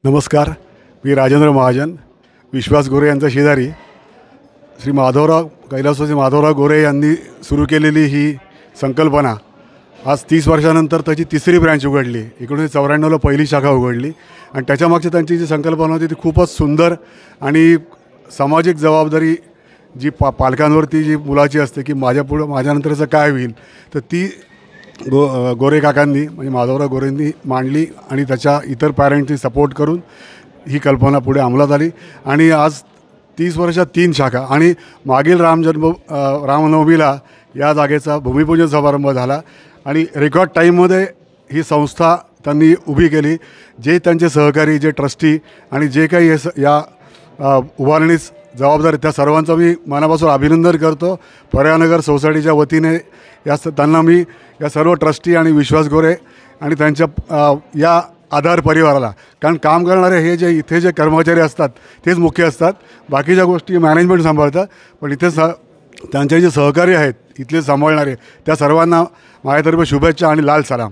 नमस्कार, मी राजेंद्र महाजन, विश्वास गोरे यांचा शेजारी. श्री माधवराव कैलासवासी माधवराव गोरे यांनी सुरू केलेली ही संकल्पना आज 30 वर्षानंतर त्याची तिसरी ब्रँच उघडली. 1994ला पहिली शाखा उघडली आणि त्याच्यामागची त्यांची जी संकल्पना होती ती खूपच सुंदर आणि सामाजिक जबाबदारी जी पालकांवरती जी मुलाची असते की माझ्यानंतरचं काय होईल, तर ती गोरे काकांनी म्हणजे माधवराव गोरेंनी मांडली आणि त्याच्या इतर पॅरेंट्सनी सपोर्ट करून ही कल्पना पुढे अंमलात आली. आणि आज 30 वर्षात 3 शाखा आणि मागील रामनवमीला या जागेचा भूमिपूजन समारंभ झाला आणि रेकॉर्ड टाईममध्ये ही संस्था त्यांनी उभी केली. जे त्यांचे सहकारी, जे ट्रस्टी आणि जे काही या उभारणीस जबाबदार त्या सर्वांचं मी मनापासून अभिनंदन करतो. पर्यानगर सोसायटीच्या वतीने त्यांना मी या सर्व ट्रस्टी आणि विश्वास गोरे आणि त्यांच्या या आधार परिवाराला, कारण काम करणारे हे जे इथे जे कर्मचारी असतात तेच मुख्य असतात, बाकीच्या गोष्टी मॅनेजमेंट सांभाळतात, पण इथे त्यांचे जे सहकारी आहेत इथले सांभाळणारे त्या सर्वांना माझ्यातर्फे शुभेच्छा आणि लाल सलाम.